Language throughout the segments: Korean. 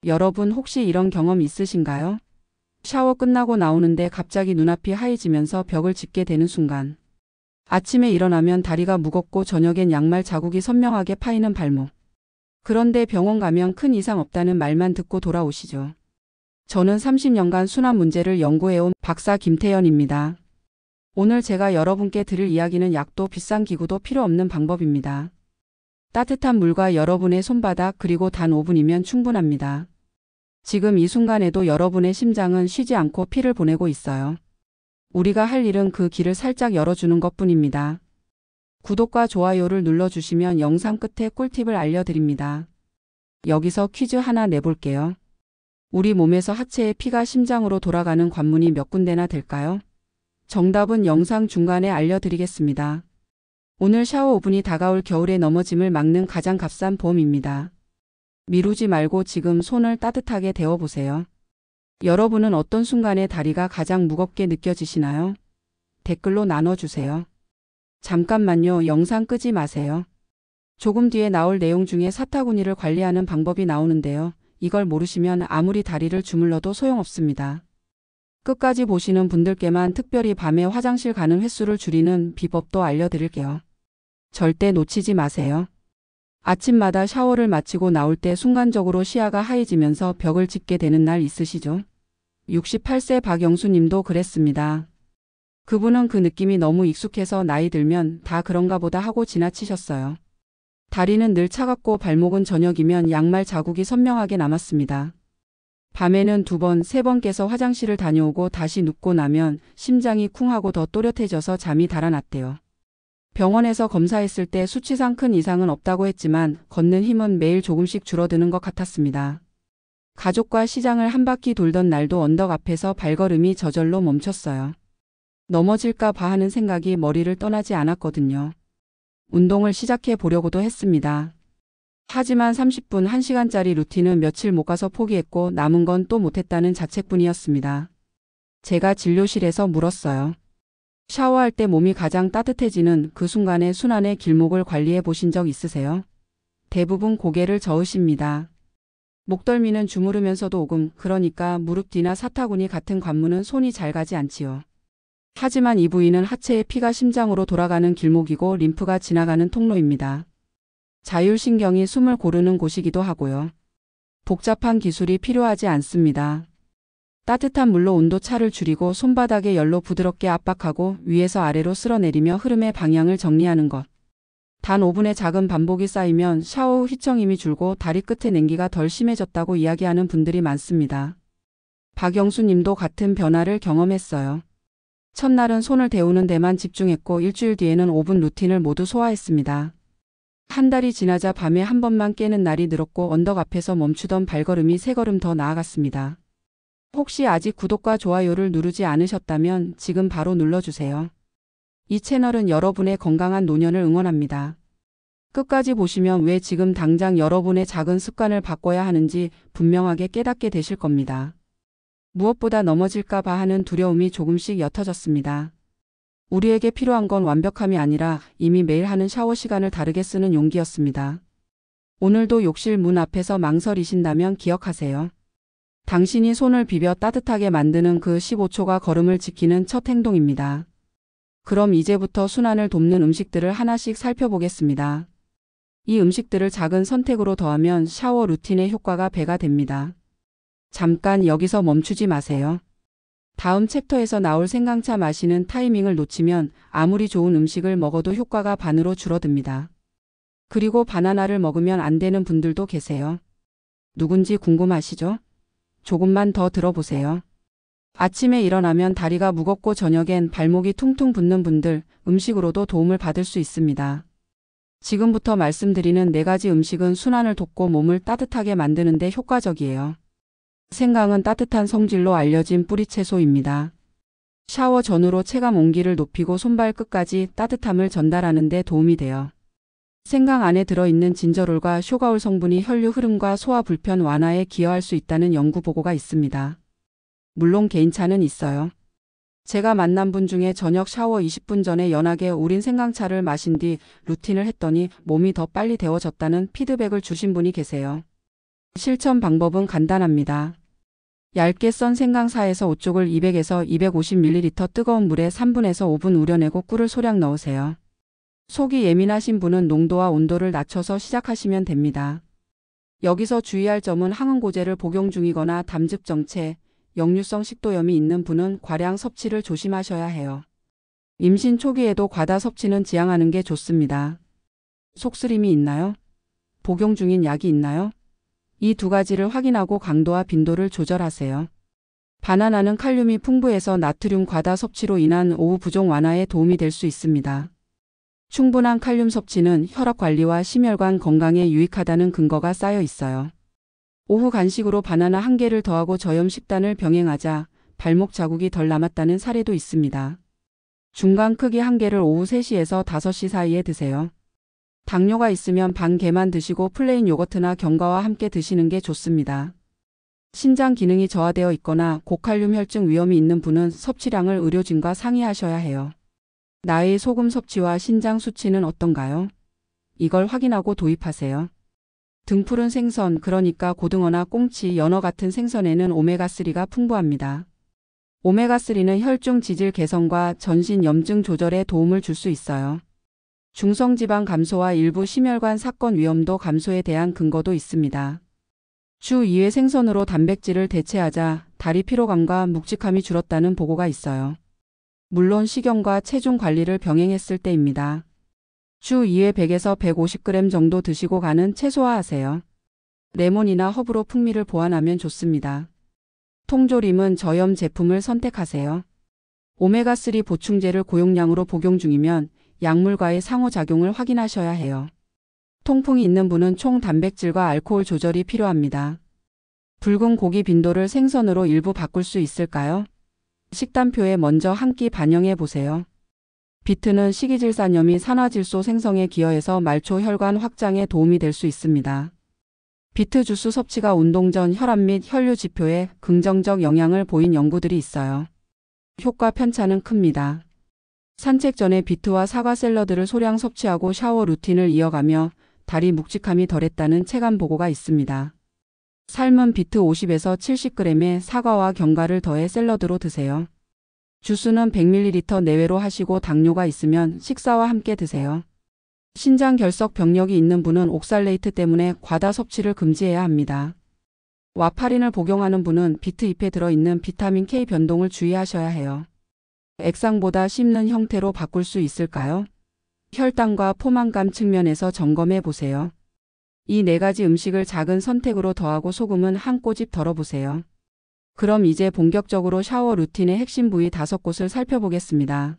여러분 혹시 이런 경험 있으신가요? 샤워 끝나고 나오는데 갑자기 눈앞이 하얘지면서 벽을 짚게 되는 순간. 아침에 일어나면 다리가 무겁고 저녁엔 양말 자국이 선명하게 파이는 발목. 그런데 병원 가면 큰 이상 없다는 말만 듣고 돌아오시죠. 저는 30년간 순환 문제를 연구해온 박사 김태연입니다. 오늘 제가 여러분께 드릴 이야기는 약도 비싼 기구도 필요 없는 방법입니다. 따뜻한 물과 여러분의 손바닥 그리고 단 5분이면 충분합니다. 지금 이 순간에도 여러분의 심장은 쉬지 않고 피를 보내고 있어요. 우리가 할 일은 그 길을 살짝 열어주는 것뿐입니다. 구독과 좋아요를 눌러주시면 영상 끝에 꿀팁을 알려드립니다. 여기서 퀴즈 하나 내볼게요. 우리 몸에서 하체의 피가 심장으로 돌아가는 관문이 몇 군데나 될까요? 정답은 영상 중간에 알려드리겠습니다. 오늘 샤워 5분이 다가올 겨울의 넘어짐을 막는 가장 값싼 보험입니다. 미루지 말고 지금 손을 따뜻하게 데워보세요. 여러분은 어떤 순간에 다리가 가장 무겁게 느껴지시나요? 댓글로 나눠주세요. 잠깐만요. 영상 끄지 마세요. 조금 뒤에 나올 내용 중에 사타구니를 관리하는 방법이 나오는데요. 이걸 모르시면 아무리 다리를 주물러도 소용없습니다. 끝까지 보시는 분들께만 특별히 밤에 화장실 가는 횟수를 줄이는 비법도 알려드릴게요. 절대 놓치지 마세요. 아침마다 샤워를 마치고 나올 때 순간적으로 시야가 하얘지면서 벽을 짚게 되는 날 있으시죠? 68세 박영수 님도 그랬습니다. 그분은 그 느낌이 너무 익숙해서 나이 들면 다 그런가 보다 하고 지나치셨어요. 다리는 늘 차갑고 발목은 저녁이면 양말 자국이 선명하게 남았습니다. 밤에는 2번, 3번 깨서 화장실을 다녀오고 다시 눕고 나면 심장이 쿵하고 더 또렷해져서 잠이 달아났대요. 병원에서 검사했을 때 수치상 큰 이상은 없다고 했지만 걷는 힘은 매일 조금씩 줄어드는 것 같았습니다. 가족과 시장을 한 바퀴 돌던 날도 언덕 앞에서 발걸음이 저절로 멈췄어요. 넘어질까 봐 하는 생각이 머리를 떠나지 않았거든요. 운동을 시작해 보려고도 했습니다. 하지만 30분 1시간짜리 루틴은 며칠 못 가서 포기했고 남은 건 또 못했다는 자책뿐이었습니다. 제가 진료실에서 물었어요. 샤워할 때 몸이 가장 따뜻해지는 그 순간의 순환의 길목을 관리해 보신 적 있으세요? 대부분 고개를 저으십니다. 목덜미는 주무르면서도 오금, 그러니까 무릎 뒤나 사타구니 같은 관문은 손이 잘 가지 않지요. 하지만 이 부위는 하체의 피가 심장으로 돌아가는 길목이고 림프가 지나가는 통로입니다. 자율신경이 숨을 고르는 곳이기도 하고요. 복잡한 기술이 필요하지 않습니다. 따뜻한 물로 온도 차를 줄이고 손바닥에 열로 부드럽게 압박하고 위에서 아래로 쓸어내리며 흐름의 방향을 정리하는 것. 단 5분의 작은 반복이 쌓이면 샤워 후 휘청임이 줄고 다리 끝에 냉기가 덜 심해졌다고 이야기하는 분들이 많습니다. 박영수 님도 같은 변화를 경험했어요. 첫날은 손을 데우는 데만 집중했고 일주일 뒤에는 5분 루틴을 모두 소화했습니다. 한 달이 지나자 밤에 한 번만 깨는 날이 늘었고 언덕 앞에서 멈추던 발걸음이 3걸음 더 나아갔습니다. 혹시 아직 구독과 좋아요를 누르지 않으셨다면 지금 바로 눌러주세요. 이 채널은 여러분의 건강한 노년을 응원합니다. 끝까지 보시면 왜 지금 당장 여러분의 작은 습관을 바꿔야 하는지 분명하게 깨닫게 되실 겁니다. 무엇보다 넘어질까 봐 하는 두려움이 조금씩 옅어졌습니다. 우리에게 필요한 건 완벽함이 아니라 이미 매일 하는 샤워 시간을 다르게 쓰는 용기였습니다. 오늘도 욕실 문 앞에서 망설이신다면 기억하세요. 당신이 손을 비벼 따뜻하게 만드는 그 15초가 걸음을 지키는 첫 행동입니다. 그럼 이제부터 순환을 돕는 음식들을 하나씩 살펴보겠습니다. 이 음식들을 작은 선택으로 더하면 샤워 루틴의 효과가 배가 됩니다. 잠깐 여기서 멈추지 마세요. 다음 챕터에서 나올 생강차 마시는 타이밍을 놓치면 아무리 좋은 음식을 먹어도 효과가 반으로 줄어듭니다. 그리고 바나나를 먹으면 안 되는 분들도 계세요. 누군지 궁금하시죠? 조금만 더 들어보세요. 아침에 일어나면 다리가 무겁고 저녁엔 발목이 퉁퉁 붓는 분들, 음식으로도 도움을 받을 수 있습니다. 지금부터 말씀드리는 4가지 음식은 순환을 돕고 몸을 따뜻하게 만드는 데 효과적이에요. 생강은 따뜻한 성질로 알려진 뿌리채소입니다. 샤워 전후로 체감 온기를 높이고 손발 끝까지 따뜻함을 전달하는 데 도움이 돼요. 생강 안에 들어있는 진저롤과 쇼가올 성분이 혈류 흐름과 소화 불편 완화에 기여할 수 있다는 연구 보고가 있습니다. 물론 개인차는 있어요. 제가 만난 분 중에 저녁 샤워 20분 전에 연하게 우린 생강차를 마신 뒤 루틴을 했더니 몸이 더 빨리 데워졌다는 피드백을 주신 분이 계세요. 실천 방법은 간단합니다. 얇게 썬 생강사에서 5쪽을 200에서 250ml 뜨거운 물에 3분에서 5분 우려내고 꿀을 소량 넣으세요. 속이 예민하신 분은 농도와 온도를 낮춰서 시작하시면 됩니다. 여기서 주의할 점은 항응고제를 복용 중이거나 담즙정체, 역류성 식도염이 있는 분은 과량 섭취를 조심하셔야 해요. 임신 초기에도 과다 섭취는 지양하는 게 좋습니다. 속쓰림이 있나요? 복용 중인 약이 있나요? 이 두 가지를 확인하고 강도와 빈도를 조절하세요. 바나나는 칼륨이 풍부해서 나트륨 과다 섭취로 인한 오후 부종 완화에 도움이 될 수 있습니다. 충분한 칼륨 섭취는 혈압 관리와 심혈관 건강에 유익하다는 근거가 쌓여 있어요. 오후 간식으로 바나나 1개를 더하고 저염 식단을 병행하자 발목 자국이 덜 남았다는 사례도 있습니다. 중간 크기 1개를 오후 3시에서 5시 사이에 드세요. 당뇨가 있으면 반 개만 드시고 플레인 요거트나 견과와 함께 드시는 게 좋습니다. 신장 기능이 저하되어 있거나 고칼륨 혈증 위험이 있는 분은 섭취량을 의료진과 상의하셔야 해요. 나의 소금 섭취와 신장 수치는 어떤가요? 이걸 확인하고 도입하세요. 등푸른 생선, 그러니까 고등어나 꽁치, 연어 같은 생선에는 오메가3가 풍부합니다. 오메가3는 혈중 지질 개선과 전신 염증 조절에 도움을 줄 수 있어요. 중성지방 감소와 일부 심혈관 사건 위험도 감소에 대한 근거도 있습니다. 주 2회 생선으로 단백질을 대체하자 다리 피로감과 묵직함이 줄었다는 보고가 있어요. 물론 식용과 체중 관리를 병행했을 때입니다. 주 2회 100에서 150g 정도 드시고 간은 최소화하세요. 레몬이나 허브로 풍미를 보완하면 좋습니다. 통조림은 저염 제품을 선택하세요. 오메가3 보충제를 고용량으로 복용 중이면 약물과의 상호작용을 확인하셔야 해요. 통풍이 있는 분은 총 단백질과 알코올 조절이 필요합니다. 붉은 고기 빈도를 생선으로 일부 바꿀 수 있을까요? 식단표에 먼저 한 끼 반영해 보세요. 비트는 식이질산염이 산화질소 생성에 기여해서 말초 혈관 확장에 도움이 될 수 있습니다. 비트 주스 섭취가 운동 전 혈압 및 혈류 지표에 긍정적 영향을 보인 연구들이 있어요. 효과 편차는 큽니다. 산책 전에 비트와 사과 샐러드를 소량 섭취하고 샤워 루틴을 이어가며 다리 묵직함이 덜했다는 체감 보고가 있습니다. 삶은 비트 50에서 70g에 사과와 견과를 더해 샐러드로 드세요. 주스는 100ml 내외로 하시고 당뇨가 있으면 식사와 함께 드세요. 신장 결석 병력이 있는 분은 옥살레이트 때문에 과다 섭취를 금지해야 합니다. 와파린을 복용하는 분은 비트 잎에 들어있는 비타민 K 변동을 주의하셔야 해요. 액상보다 씹는 형태로 바꿀 수 있을까요? 혈당과 포만감 측면에서 점검해 보세요. 이 4가지 음식을 작은 선택으로 더하고 소금은 한 꼬집 덜어보세요. 그럼 이제 본격적으로 샤워 루틴의 핵심 부위 5곳을 살펴보겠습니다.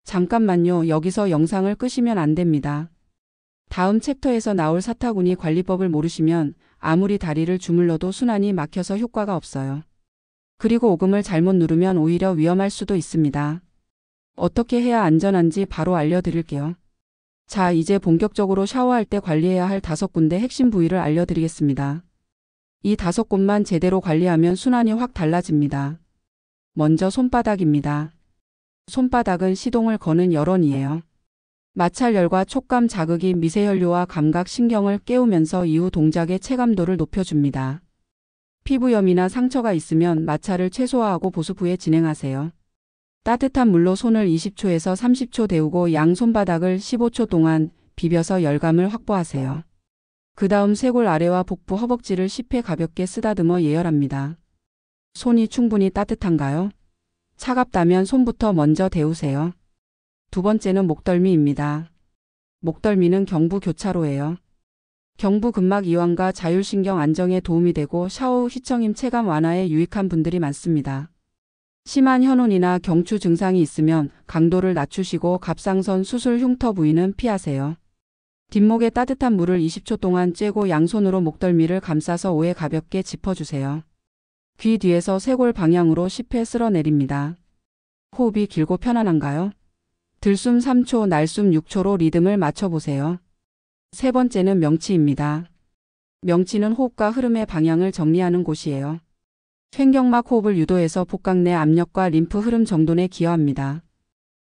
잠깐만요. 여기서 영상을 끄시면 안 됩니다. 다음 챕터에서 나올 사타구니 관리법을 모르시면 아무리 다리를 주물러도 순환이 막혀서 효과가 없어요. 그리고 오금을 잘못 누르면 오히려 위험할 수도 있습니다. 어떻게 해야 안전한지 바로 알려드릴게요. 자, 이제 본격적으로 샤워할 때 관리해야 할 5군데 핵심 부위를 알려드리겠습니다. 이 5곳만 제대로 관리하면 순환이 확 달라집니다. 먼저 손바닥입니다. 손바닥은 시동을 거는 열원이에요. 마찰열과 촉감 자극이 미세혈류와 감각 신경을 깨우면서 이후 동작의 체감도를 높여줍니다. 피부염이나 상처가 있으면 마찰을 최소화하고 보습 후에 진행하세요. 따뜻한 물로 손을 20초에서 30초 데우고 양 손바닥을 15초 동안 비벼서 열감을 확보하세요. 그 다음 쇄골 아래와 복부 허벅지를 10회 가볍게 쓰다듬어 예열합니다. 손이 충분히 따뜻한가요? 차갑다면 손부터 먼저 데우세요. 두 번째는 목덜미입니다. 목덜미는 경부 교차로예요. 경부 근막 이완과 자율신경 안정에 도움이 되고 샤워 후 휘청임 체감 완화에 유익한 분들이 많습니다. 심한 현온이나 경추 증상이 있으면 강도를 낮추시고 갑상선 수술 흉터 부위는 피하세요. 뒷목에 따뜻한 물을 20초 동안 쬐고 양손으로 목덜미를 감싸서 5회 가볍게 짚어주세요. 귀 뒤에서 쇄골 방향으로 10회 쓸어내립니다. 호흡이 길고 편안한가요? 들숨 3초, 날숨 6초로 리듬을 맞춰보세요. 세 번째는 명치입니다. 명치는 호흡과 흐름의 방향을 정리하는 곳이에요. 횡격막 호흡을 유도해서 복강 내 압력과 림프 흐름 정돈에 기여합니다.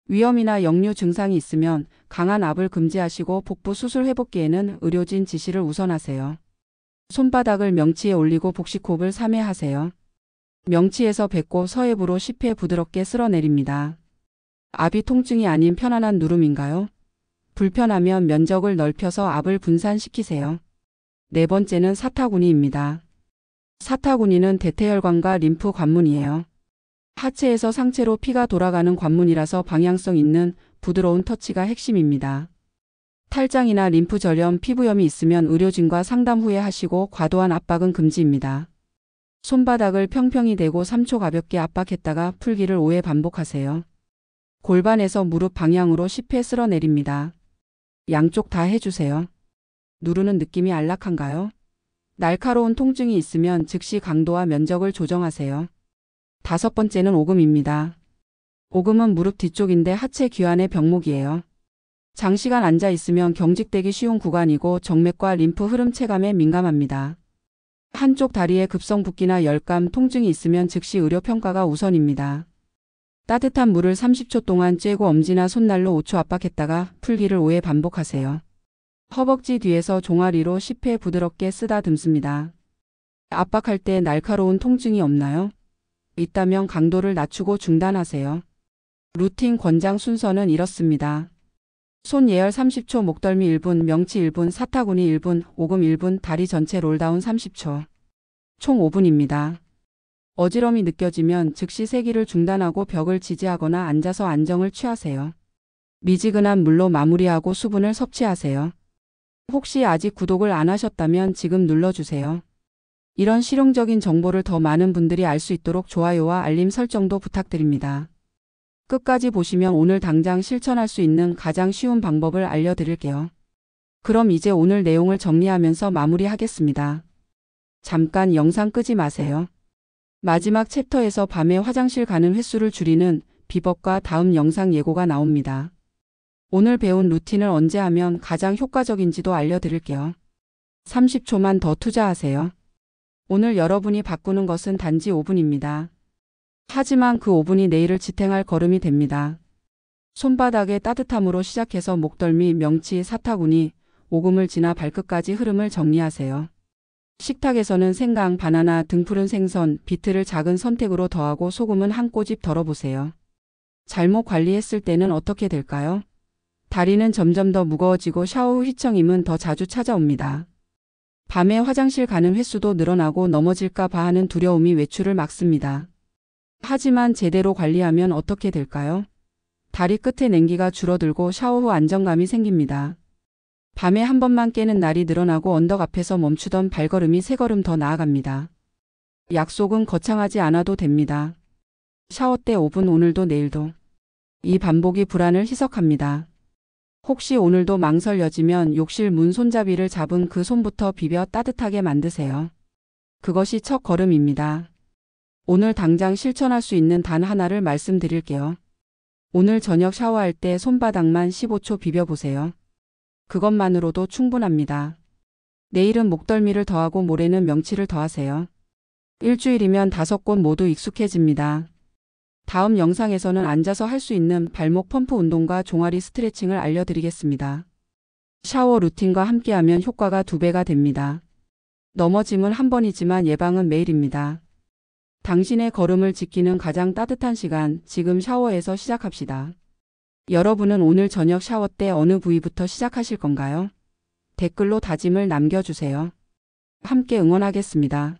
위염이나 역류 증상이 있으면 강한 압을 금지하시고 복부 수술 회복기에는 의료진 지시를 우선하세요. 손바닥을 명치에 올리고 복식호흡을 3회 하세요. 명치에서 배꼽 서해부로 10회 부드럽게 쓸어내립니다. 압이 통증이 아닌 편안한 누름인가요? 불편하면 면적을 넓혀서 압을 분산시키세요. 네 번째는 사타구니입니다. 사타구니는 대퇴혈관과 림프 관문이에요. 하체에서 상체로 피가 돌아가는 관문이라서 방향성 있는 부드러운 터치가 핵심입니다. 탈장이나 림프 저염, 피부염이 있으면 의료진과 상담 후에 하시고 과도한 압박은 금지입니다. 손바닥을 평평히 대고 3초 가볍게 압박했다가 풀기를 5회 반복하세요. 골반에서 무릎 방향으로 10회 쓸어내립니다. 양쪽 다 해주세요. 누르는 느낌이 안락한가요? 날카로운 통증이 있으면 즉시 강도와 면적을 조정하세요. 다섯 번째는 오금입니다. 오금은 무릎 뒤쪽인데 하체 귀환의 병목이에요. 장시간 앉아 있으면 경직되기 쉬운 구간이고 정맥과 림프 흐름 체감에 민감합니다. 한쪽 다리에 급성 붓기나 열감, 통증이 있으면 즉시 의료 평가가 우선입니다. 따뜻한 물을 30초 동안 쬐고 엄지나 손날로 5초 압박했다가 풀기를 5회 반복하세요. 허벅지 뒤에서 종아리로 10회 부드럽게 쓰다듬습니다. 압박할 때 날카로운 통증이 없나요? 있다면 강도를 낮추고 중단하세요. 루틴 권장 순서는 이렇습니다. 손 예열 30초, 목덜미 1분, 명치 1분, 사타구니 1분, 오금 1분, 다리 전체 롤다운 30초. 총 5분입니다. 어지럼이 느껴지면 즉시 세기를 중단하고 벽을 지지하거나 앉아서 안정을 취하세요. 미지근한 물로 마무리하고 수분을 섭취하세요. 혹시 아직 구독을 안 하셨다면 지금 눌러주세요. 이런 실용적인 정보를 더 많은 분들이 알 수 있도록 좋아요와 알림 설정도 부탁드립니다. 끝까지 보시면 오늘 당장 실천할 수 있는 가장 쉬운 방법을 알려드릴게요. 그럼 이제 오늘 내용을 정리하면서 마무리하겠습니다. 잠깐 영상 끄지 마세요. 마지막 챕터에서 밤에 화장실 가는 횟수를 줄이는 비법과 다음 영상 예고가 나옵니다. 오늘 배운 루틴을 언제 하면 가장 효과적인지도 알려드릴게요. 30초만 더 투자하세요. 오늘 여러분이 바꾸는 것은 단지 5분입니다. 하지만 그 5분이 내일을 지탱할 걸음이 됩니다. 손바닥의 따뜻함으로 시작해서 목덜미, 명치, 사타구니, 오금을 지나 발끝까지 흐름을 정리하세요. 식탁에서는 생강, 바나나, 등푸른 생선, 비트를 작은 선택으로 더하고 소금은 한 꼬집 덜어보세요. 잘못 관리했을 때는 어떻게 될까요? 다리는 점점 더 무거워지고 샤워 후 휘청임은 더 자주 찾아옵니다. 밤에 화장실 가는 횟수도 늘어나고 넘어질까 봐 하는 두려움이 외출을 막습니다. 하지만 제대로 관리하면 어떻게 될까요? 다리 끝에 냉기가 줄어들고 샤워 후 안정감이 생깁니다. 밤에 한 번만 깨는 날이 늘어나고 언덕 앞에서 멈추던 발걸음이 3걸음 더 나아갑니다. 약속은 거창하지 않아도 됩니다. 샤워 때 5분, 오늘도 내일도. 이 반복이 불안을 희석합니다. 혹시 오늘도 망설여지면 욕실 문 손잡이를 잡은 그 손부터 비벼 따뜻하게 만드세요. 그것이 첫 걸음입니다. 오늘 당장 실천할 수 있는 단 하나를 말씀드릴게요. 오늘 저녁 샤워할 때 손바닥만 15초 비벼보세요. 그것만으로도 충분합니다. 내일은 목덜미를 더하고 모레는 명치를 더하세요. 일주일이면 5곳 모두 익숙해집니다. 다음 영상에서는 앉아서 할 수 있는 발목 펌프 운동과 종아리 스트레칭을 알려드리겠습니다. 샤워 루틴과 함께하면 효과가 2배가 됩니다. 넘어짐은 한 번이지만 예방은 매일입니다. 당신의 걸음을 지키는 가장 따뜻한 시간, 지금 샤워에서 시작합시다. 여러분은 오늘 저녁 샤워 때 어느 부위부터 시작하실 건가요? 댓글로 다짐을 남겨주세요. 함께 응원하겠습니다.